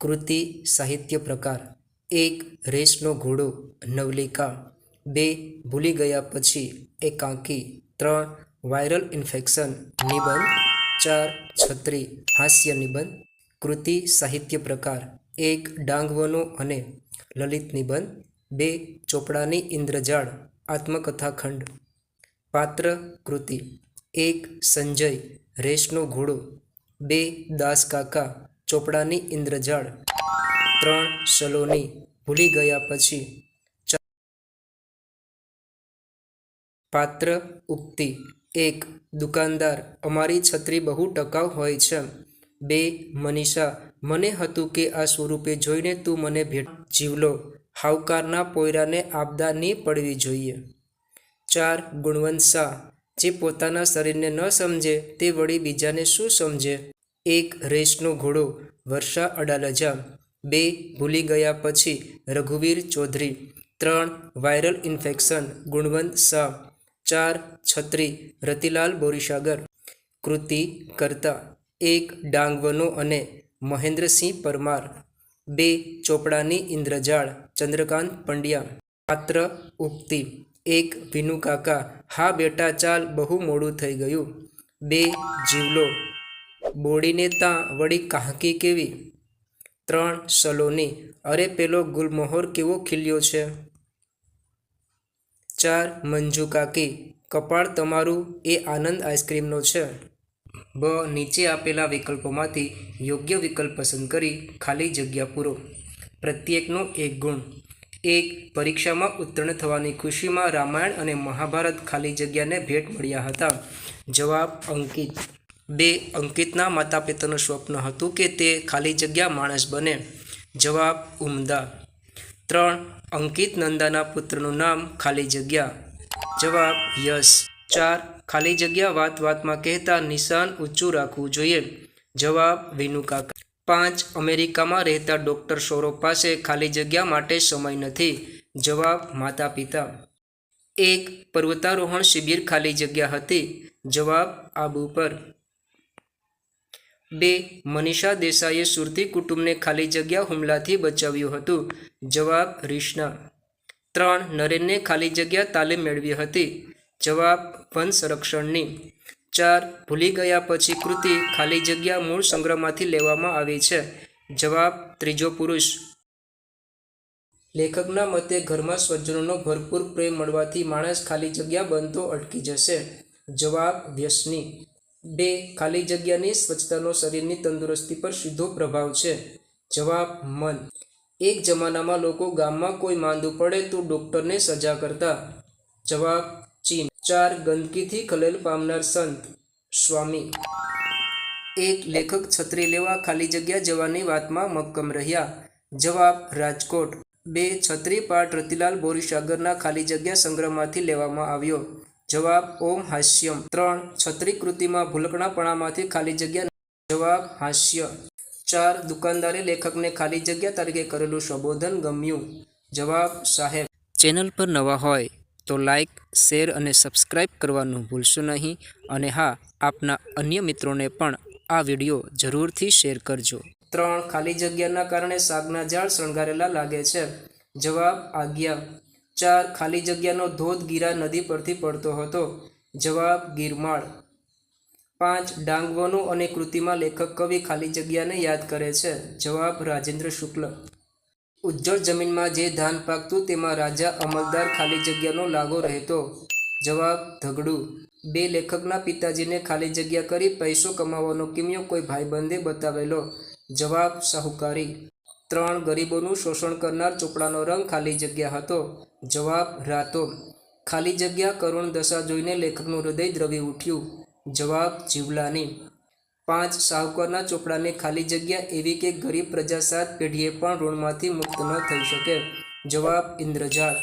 કૃતિ સાહિત્ય પ્રકાર: 1. રેસનો ઘોડો નવલિકા. 2. ભૂલી ગયા પછી એકાંકી. 3. વાયરલ ઇન્ફેક્શન નિબંધ. 4. છત્રી હાસ્ય નિબંધ. કૃતિ સાહિત્ય પ્રકાર: 1. ડાંગવનો અને લલિત નિબંધ. 2. ચોપડાની ઇન્દ્રજાળ આત્મકથા ખંડ. પાત્ર કૃતિ: 1. સંજય રેસનો ઘોડો. 2. દાસકાકા ચોપડાની ઇન્દ્રજાળ. 3. સલોની ભૂલી ગયા પછી. પાત્ર ઉક્તિ: 1. દુકાનદાર: અમારી છત્રી બહુ ટકાઉ હોય છે. 2. મનીષા: મને હતું કે આ સ્વરૂપે જોઈને તું મને ભેટ. જીવલો: હાવકારના પોયરાને આપદા ની પડવી જોઈએ. 4. ગુણવંત શાહ: જે પોતાના શરીરને ન સમજે તે વળી બીજાને શું સમજે. 1. રેસનો ઘોડો વર્ષા અડાલજા. 2. ભૂલી ગયા પછી રઘુવીર ચૌધરી. 3. Viral infection Gunvant Shah. 4. છત્રી રતિલાલ બોરીસાગર. કૃતિ કર્તા: 1. ડાંગવનો અને મહેન્દ્રસિંહ પરમાર. 2. ચોપડાની ઇન્દ્રજાળ ચંદ્રકાંત પંડ્યા. પાત્ર ઉક્તિ: 1. વિનુકાકા: હા બેટા ચાલ, બહુ મોડું થઈ ગયું. 2. જીવલો: બોડીને તાં વળી કાહકી કેવી. 3. સલોની: અરે પેલો ગુલમહોર કેવો ખીલ્યો છે. 4. મંજુ કાકી: કપાળ તમારું એ આનંદ આઈસ્ક્રીમનો છે. બ. નીચે આપેલા વિકલ્પોમાંથી યોગ્ય વિકલ્પ પસંદ કરી ખાલી જગ્યા પૂરો. પ્રત્યેકનો એક ગુણ. 1. પરીક્ષામાં ઉત્તીર્ણ થવાની ખુશીમાં રામાયણ અને મહાભારત ખાલી જગ્યાને ભેટ મળ્યા હતા. જવાબ અંકિત. 2. અંકિતના માતા પિતાનું સ્વપ્ન હતું કે તે ખાલી જગ્યા માણસ બને. જવાબ ઉમદા. 3. અંકિત નંદાના પુત્રનું નામ ખાલી જગ્યા. જવાબ યશ. 4. ખાલી જગ્યા વાત વાતમાં કહેતા નિશાન ઊંચું રાખવું જોઈએ. જવાબ વિનુકાકા. 5. અમેરિકામાં રહેતા ડોક્ટર સૌરભ પાસે ખાલી જગ્યા માટે સમય નથી. જવાબ માતા પિતા. 1. પર્વતારોહણ શિબિર ખાલી જગ્યા હતી. જવાબ આબુ પર. 2. મનીષા દેસાઈએ સુરતી કુટુંબને ખાલી જગ્યા હુમલાથી બચાવ્યું હતું. જવાબ રીશના. 3. નરેનને ખાલી જગ્યા તાલીમ મેળવી હતી. જવાબ વન સંરક્ષણની. 4. ભૂલી ગયા પછી કૃતિ ખાલી જગ્યા મૂળ સંગ્રહમાંથી લેવામાં આવી છે. જવાબ ત્રીજો પુરુષ. લેખકના મતે ઘરમાં સ્વજનોનો ભરપૂર પ્રેમ મળવાથી માણસ ખાલી જગ્યા બનતો અટકી જશે. જવાબ વ્યસની. 2. ખાલી જગ્યાની સ્વચ્છતાનો શરીરની તંદુરસ્તી પર સીધો પ્રભાવ છે. જવાબ મન. એક જમાનામાં લોકો ગામમાં કોઈ માંદું પડે તો ડોક્ટરને સજા કરતા. જવાબ ચીન. 4. ગંદકીથી ખલેલ પામનાર સંત સ્વામી. 1. લેખક છત્રી લેવા ખાલી જગ્યા જવાની વાતમાં મક્કમ રહ્યા. જવાબ રાજકોટ. 2. છત્રી પાઠ રતિલાલ બોરીસાગરના ખાલી જગ્યા સંગ્રહમાંથી લેવામાં આવ્યો. જવાબ ઓમ હાસ્યમ. 3. છત્રી કૃતિમાં ભૂલકણાપણામાંથી ખાલી જગ્યા. જવાબ હાસ્ય. 4. દુકાનદારે લેખકને ખાલી જગ્યા તરીકે કરેલું સંબોધન ગમ્યું. જવાબ સાહેબ. ચેનલ પર નવા હોય તો લાઇક, શેર અને સબસ્ક્રાઇબ કરવાનું ભૂલશો નહીં. અને હા, આપના અન્ય મિત્રોને પણ આ વિડીયો જરૂરથી શેર કરજો. 3. ખાલી જગ્યાના કારણે શાકના ઝાડ શણગારેલા લાગે છે. જવાબ આજ્ઞા. 4. ખાલી જગ્યાનો ધોધ ગીરા નદી પરથી પડતો હતો. જવાબ ગીરમાળ. 5. ડાંગવનો અને કૃતિમાં લેખક કવિ ખાલી જગ્યાને યાદ કરે છે. જવાબ રાજેન્દ્ર શુક્લ. ઉજ્જળ જમીનમાં જે ધાન પાકતું તેમાં રાજા અમલદાર ખાલી જગ્યાનો લાગો રહેતો. જવાબ ધગડું. 2. લેખકના પિતાજીને ખાલી જગ્યા કરી પૈસો કમાવાનો કિમિયો કોઈ ભાઈબંધે બતાવેલો. જવાબ શાહુકારી. 3. ગરીબોનું શોષણ કરનાર ચોપડાનો રંગ ખાલી જગ્યા હતો. જવાબ રાતો. ખાલી જગ્યા કરુણ દશા જોઈને લેખકનું હૃદય દ્રવી ઉઠ્યું. જવાબ જીવલાની. 5. શાહુકારના ચોપડાની ખાલી જગ્યા એવી કે ગરીબ પ્રજા 7 પેઢીએ પણ ઋણમાંથી મુક્ત ન થઈ શકે. જવાબ ઇન્દ્રજાળ.